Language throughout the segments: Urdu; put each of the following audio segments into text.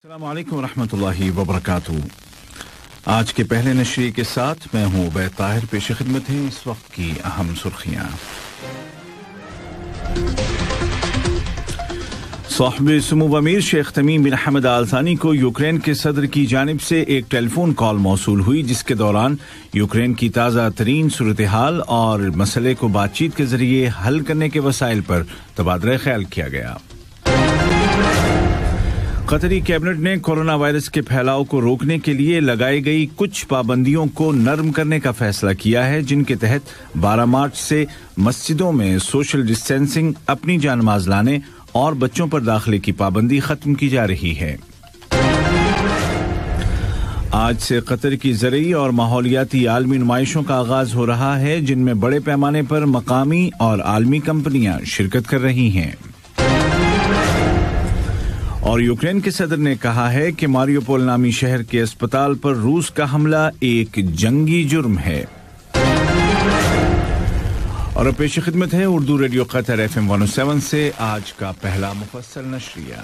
السلام علیکم ورحمۃ اللہ وبرکاتہ۔ آج کے پہلے نشریے کے ساتھ میں ہوں عبید طاہر۔ پیش خدمت ہیں اس وقت کی اہم سرخیاں۔ صاحب سمو امیر شیخ تمیم بن حمد آل ثانی کو یوکرین کے صدر کی جانب سے ایک ٹیلی فون کال موصول ہوئی، جس کے دوران یوکرین کی تازہ ترین صورتحال اور مسئلے کو بات چیت کے ذریعے حل کرنے کے وسائل پر تبادلہ خیال کیا گیا۔ قطری کیبنٹ نے کورونا وائرس کے پھیلاؤ کو روکنے کے لیے لگائی گئی کچھ پابندیوں کو نرم کرنے کا فیصلہ کیا ہے، جن کے تحت 12 مارچ سے مسجدوں میں سوشل ڈسٹینسنگ، اپنی جانماز لانے اور بچوں پر داخلے کی پابندی ختم کی جا رہی ہے۔ آج سے قطر کی زرعی اور ماحولیاتی عالمی نمائشوں کا آغاز ہو رہا ہے، جن میں بڑے پیمانے پر مقامی اور عالمی کمپنیاں شرکت کر رہی ہیں۔ اور یوکرین کے صدر نے کہا ہے کہ ماریوپول نامی شہر کے اسپتال پر روس کا حملہ ایک جنگی جرم ہے۔ اور اب پیش خدمت ہے اردو ریڈیو قطر FM 107 سے آج کا پہلا مفصل نشریہ۔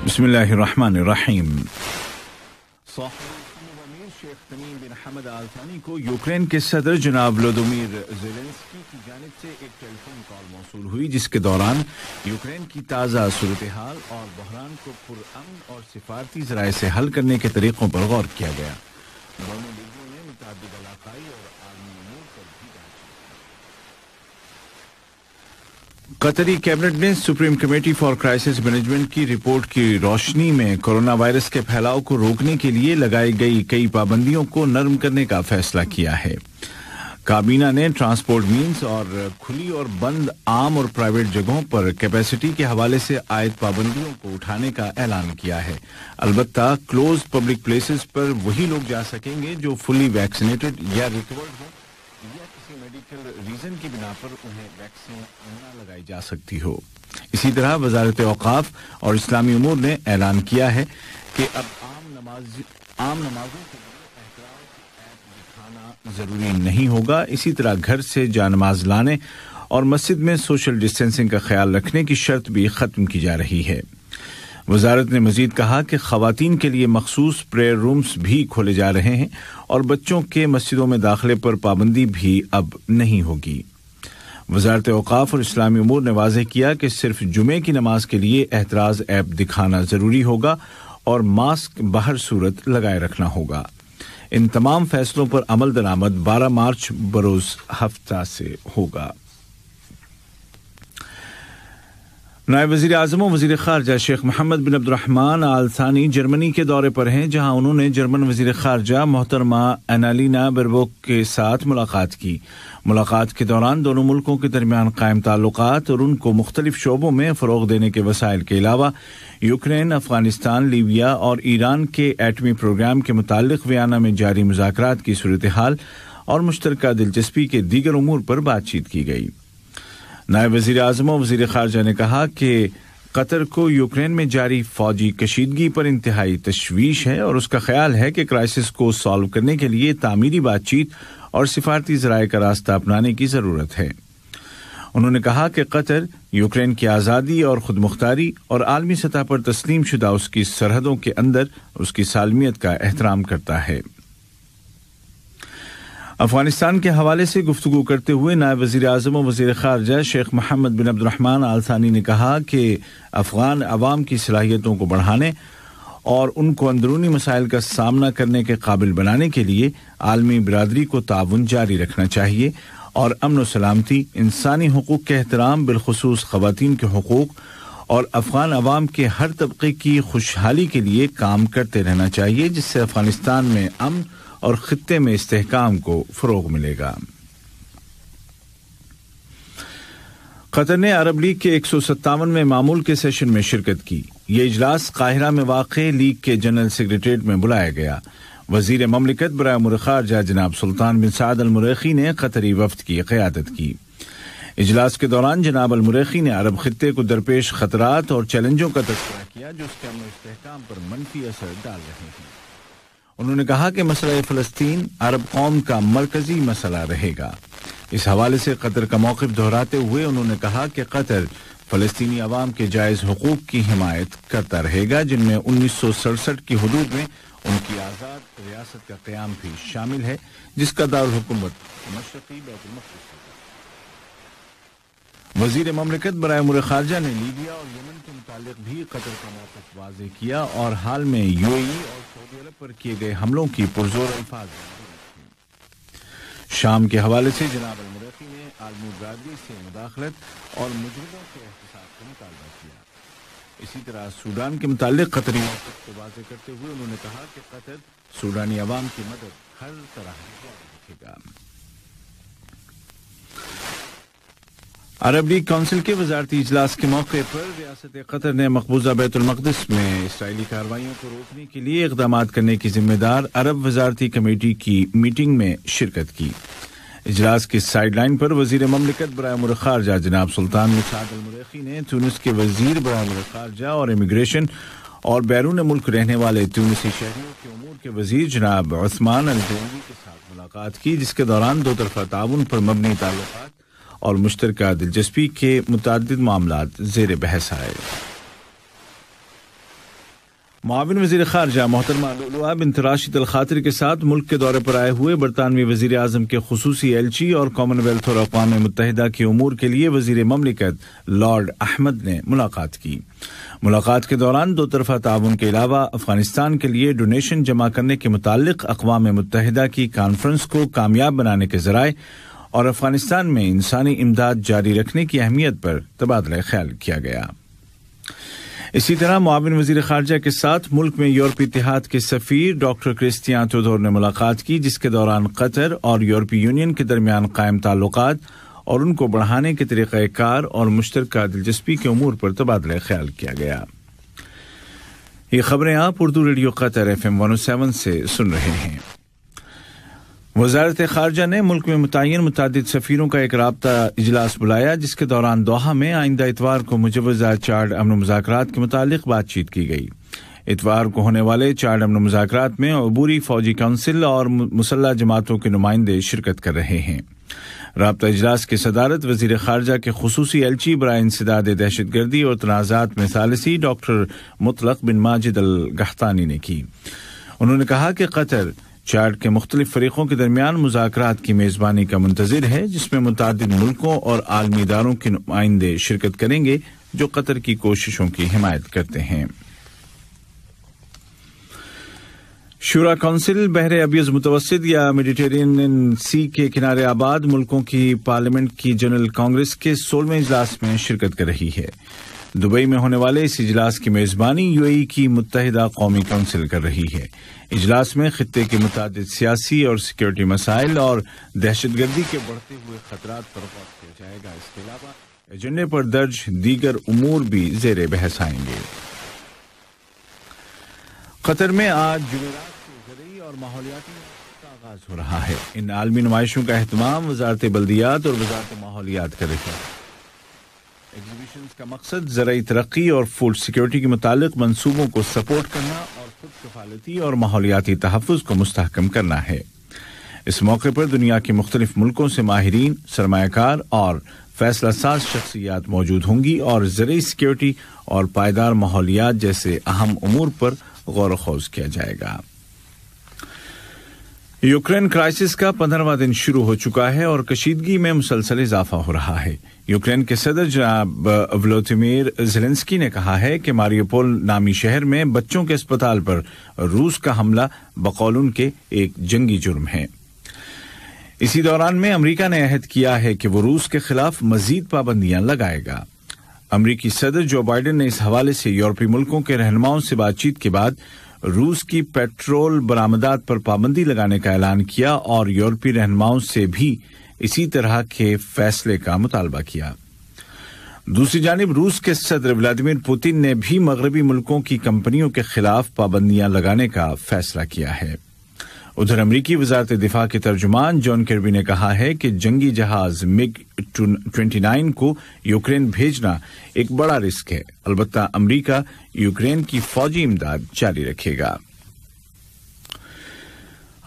بسم اللہ الرحمن الرحیم۔ شیخ تمیم بن حمد آل ثانی کو یوکرین کے صدر جناب ولودیمیر زیلنسکی کی جانب سے ایک ٹیلی فون کال موصول ہوئی، جس کے دوران یوکرین کی تازہ صورتحال اور بحران کو پرامن اور سفارتی ذرائع سے حل کرنے کے طریقوں پر غور کیا گیا۔ دونوں لیڈروں نے متعدد علاقائی اور عالمی امور پر بھی بات کی۔ قطری کیبنٹ نے supreme committee for crisis management کی رپورٹ کی روشنی میں کورونا وائرس کے پھیلاؤ کو روکنے کے لیے لگائی گئی کئی پابندیوں کو نرم کرنے کا فیصلہ کیا ہے۔ کابینہ نے ٹرانسپورٹ مینز اور کھلی اور بند عام اور پرائیویٹ جگہوں پر کیپیسٹی کے حوالے سے عائد پابندیوں کو اٹھانے کا اعلان کیا ہے۔ البتہ کلوز پبلک پلیسز پر وہی لوگ جا سکیں گے جو فلی ویکسینیٹڈ یا ریکورڈ ہوں یا کسی میڈیکل ریزن کی بنا پر انہیں ویکسین نہ لگائی جا سکتی ہو۔ اسی طرح وزارت اوقاف اور اسلامی امور نے اعلان کیا ہے کہ اب عام نمازوں کے لیے احترام ایپ دکھانا ضروری نہیں ہوگا۔ اسی طرح گھر سے جانماز لانے اور مسجد میں سوشل ڈسٹینسنگ کا خیال رکھنے کی شرط بھی ختم کی جا رہی ہے۔ وزارت نے مزید کہا کہ خواتین کے لیے مخصوص پریئر رومز بھی کھولے جا رہے ہیں اور بچوں کے مسجدوں میں داخلے پر پابندی بھی اب نہیں ہوگی۔ وزارت اوقاف اور اسلامی امور نے واضح کیا کہ صرف جمعے کی نماز کے لیے احتراز ایپ دکھانا ضروری ہوگا اور ماسک بہر صورت لگائے رکھنا ہوگا۔ ان تمام فیصلوں پر عمل درآمد 12 مارچ بروز ہفتہ سے ہوگا۔ نائب وزیر اعظم و وزیر خارجہ شیخ محمد بن عبد الرحمن آل ثانی جرمنی کے دورے پر ہیں، جہاں انہوں نے جرمن وزیر خارجہ محترمہ اینالینا بیربوک کے ساتھ ملاقات کی۔ ملاقات کے دوران دونوں ملکوں کے درمیان قائم تعلقات اور ان کو مختلف شعبوں میں فروغ دینے کے وسائل کے علاوہ یوکرین، افغانستان، لیبیا اور ایران کے ایٹمی پروگرام کے متعلق ویانا میں جاری مذاکرات کی صورتحال اور مشترکہ دلچسپی کے دیگر امور پر بات چیت کی گئی۔ نائب وزیر اعظم و وزیر خارجہ نے کہا کہ قطر کو یوکرین میں جاری فوجی کشیدگی پر انتہائی تشویش ہے اور اس کا خیال ہے کہ کرائسس کو سالو کرنے کے لیے تعمیری بات چیت اور سفارتی ذرائع کا راستہ اپنانے کی ضرورت ہے۔ انہوں نے کہا کہ قطر یوکرین کی آزادی اور خود مختاری اور عالمی سطح پر تسلیم شدہ اس کی سرحدوں کے اندر اس کی سالمیت کا احترام کرتا ہے۔ افغانستان کے حوالے سے گفتگو کرتے ہوئے نائب وزیر اعظم و وزیر خارجہ شیخ محمد بن عبد الرحمن آل ثانی نے کہا کہ افغان عوام کی صلاحیتوں کو بڑھانے اور ان کو اندرونی مسائل کا سامنا کرنے کے قابل بنانے کے لیے عالمی برادری کو تعاون جاری رکھنا چاہیے اور امن و سلامتی، انسانی حقوق کے احترام، بالخصوص خواتین کے حقوق اور افغان عوام کے ہر طبقے کی خوشحالی کے لیے کام کرتے رہنا چاہیے، جس سے افغانستان میں امن اور خطے میں استحکام کو فروغ ملے گا۔ قطر نے عرب لیگ کے 157ویں معمول کے سیشن میں شرکت کی۔ یہ اجلاس قاہرہ میں واقع لیگ کے جنرل سیکریٹریٹ میں بلایا گیا۔ وزیر مملکت برائے امور خارجہ جناب سلطان بن سعد المریخی نے قطری وفد کی قیادت کی۔ اجلاس کے دوران جناب المریخی نے عرب خطے کو درپیش خطرات اور چیلنجوں کا تذکرہ کیا جو اس کے امن و استحکام پر منفی اثر ڈال رہے ہیں۔ انہوں نے کہا کہ مسئلہ فلسطین عرب قوم کا مرکزی مسئلہ رہے گا۔ اس حوالے سے قطر کا موقف دہراتے ہوئے انہوں نے کہا کہ قطر فلسطینی عوام کے جائز حقوق کی حمایت کرتا رہے گا، جن میں 1967 کی حدود میں ان کی آزاد ریاست کا قیام بھی شامل ہے، جس کا دارالحکومت مشرقی بیت المقدس ہے۔ وزیر مملکت برائے امور خارجہ نے لیبیا اور یمن کے متعلق بھی قطر کا موقف واضح کیا اور حال میں یو اے ای اور سعودی عرب پر کیے گئے حملوں کی پرزور الفاظ شام کے حوالے سے جناب المریخی نے عالمی برادری سے مداخلت اور مجرموں کے احتساب کا مطالبہ کیا۔ اسی طرح سوڈان کے متعلق قطری موقف کو واضح کرتے ہوئے انہوں نے کہا کہ قطر سوڈانی عوام کی مدد ہر طرح جاری رکھے گا۔ عرب لیگ کونسل کے وزارتی اجلاس کے موقع پر ریاست قطر نے مقبوضہ بیت المقدس میں اسرائیلی کارروائیوں کو روکنے کے لیے اقدامات کرنے کی ذمہ دار عرب وزارتی کمیٹی کی میٹنگ میں شرکت کی۔ اجلاس کی سائیڈ لائن پر وزیر مملکت برائے امور خارجہ جناب سلطان مسعد المریخی نے تونس کے وزیر برائے امور خارجہ اور امیگریشن اور بیرون ملک رہنے والے تونسی شہریوں کے امور کے وزیر جناب عثمان الجویلی کے ساتھ ملاقات کی، جس کے دوران دو طرفہ تعاون پر مبنی تعلقات اور مشترکہ دلچسپی کے متعدد معاملات زیر بحث آئے۔ معاون وزیر خارجہ محترمہ لؤلؤہ بنت راشد الخاطر کے ساتھ ملک کے دورے پر آئے ہوئے برطانوی وزیر اعظم کے خصوصی ایلچی اور کامن ویلتھ اور اقوام متحدہ کے امور کے لیے وزیر مملکت لارڈ احمد نے ملاقات کی۔ ملاقات کے دوران دو طرفہ تعاون کے علاوہ افغانستان کے لیے ڈونیشن جمع کرنے کے متعلق اقوام متحدہ کی کانفرنس کو کامیاب بنانے کے ذرائع اور افغانستان میں انسانی امداد جاری رکھنے کی اہمیت پر تبادلہ خیال کیا گیا۔ اسی طرح معاون وزیر خارجہ کے ساتھ ملک میں یورپی اتحاد کے سفیر ڈاکٹر کرسٹیان تودور نے ملاقات کی، جس کے دوران قطر اور یورپی یونین کے درمیان قائم تعلقات اور ان کو بڑھانے کے طریقہ کار اور مشترکہ دلچسپی کے امور پر تبادلہ خیال کیا گیا۔ یہ خبریں آپ اردو ریڈیو قطر FM 107 سے سن رہے ہیں۔ وزارت خارجہ نے ملک میں متعین متعدد سفیروں کا ایک رابطہ اجلاس بلایا، جس کے دوران دوحہ میں آئندہ اتوار کو مجوزہ چارڈ امن و مذاکرات کے متعلق بات چیت کی گئی۔ اتوار کو ہونے والے چارڈ امن و مذاکرات میں عبوری فوجی کونسل اور مسلح جماعتوں کے نمائندے شرکت کر رہے ہیں۔ رابطہ اجلاس کی صدارت وزیر خارجہ کے خصوصی ایلچی برائے انسداد دہشت گردی اور تنازعات میں ثالثی ڈاکٹر مطلق بن ماجد القحطانی نے کی۔ انہوں نے کہا کہ قطر چارڈ کے مختلف فریقوں کے درمیان مذاکرات کی میزبانی کا منتظر ہے، جس میں متعدد ملکوں اور عالمی اداروں کے نمائندے شرکت کریں گے جو قطر کی کوششوں کی حمایت کرتے ہیں۔ شورا کونسل بحر ابیض متوسط یا میڈیٹرینین سی کے کنارے آباد ملکوں کی پارلیمنٹ کی جنرل کانگریس کے 16ویں اجلاس میں شرکت کر رہی ہے۔ دبئی میں ہونے والے اس اجلاس کی میزبانی یو اے ای کی متحدہ قومی کونسل کر رہی ہے۔ اجلاس میں خطے کے متعدد سیاسی اور سیکورٹی مسائل اور دہشت گردی کے بڑھتے ہوئے خطرات پر غور کیا جائے گا۔ اس کے علاوہ ایجنڈے پر درج دیگر امور بھی زیر بحث آئیں گے۔ قطر میں آج جمعرات سے زرعی اور ماحولیاتی کا آغاز ہو رہا ہے۔ ان عالمی نمائشوں کا اہتمام وزارت بلدیات اور وزارت ماحولیات کر رہی ہے۔ ایگزیبیشنز کا مقصد زرعی ترقی اور فوڈ سیکورٹی کے متعلق منصوبوں کو سپورٹ کرنا اور خود کفالتی اور ماحولیاتی تحفظ کو مستحکم کرنا ہے۔ اس موقع پر دنیا کے مختلف ملکوں سے ماہرین، سرمایہ کار اور فیصلہ ساز شخصیات موجود ہوں گی اور زرعی سیکورٹی اور پائیدار ماحولیات جیسے اہم امور پر غور و خوض کیا جائے گا۔ یوکرین کرائسس کا 15واں دن شروع ہو چکا ہے اور کشیدگی میں مسلسل اضافہ ہو رہا ہے۔ یوکرین کے صدر جناب ولودیمیر زیلنسکی نے کہا ہے کہ ماریوپول نامی شہر میں بچوں کے اسپتال پر روس کا حملہ بقول ان کے ایک جنگی جرم ہے۔ اسی دوران میں امریکہ نے عہد کیا ہے کہ وہ روس کے خلاف مزید پابندیاں لگائے گا۔ امریکی صدر جو بائیڈن نے اس حوالے سے یورپی ملکوں کے رہنماؤں سے بات چیت کے بعد روس کی پیٹرول برآمدات پر پابندی لگانے کا اعلان کیا اور یورپی رہنماؤں سے بھی اسی طرح کے فیصلے کا مطالبہ کیا۔ دوسری جانب روس کے صدر ولادیمیر پوتن نے بھی مغربی ملکوں کی کمپنیوں کے خلاف پابندیاں لگانے کا فیصلہ کیا ہے۔ ادھر امریکی وزارت دفاع کے ترجمان جان کربی نے کہا ہے کہ جنگی جہاز MiG 29 کو یوکرین بھیجنا ایک بڑا رسک ہے، البتہ امریکہ یوکرین کی فوجی امداد جاری رکھے گا۔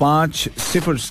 5-0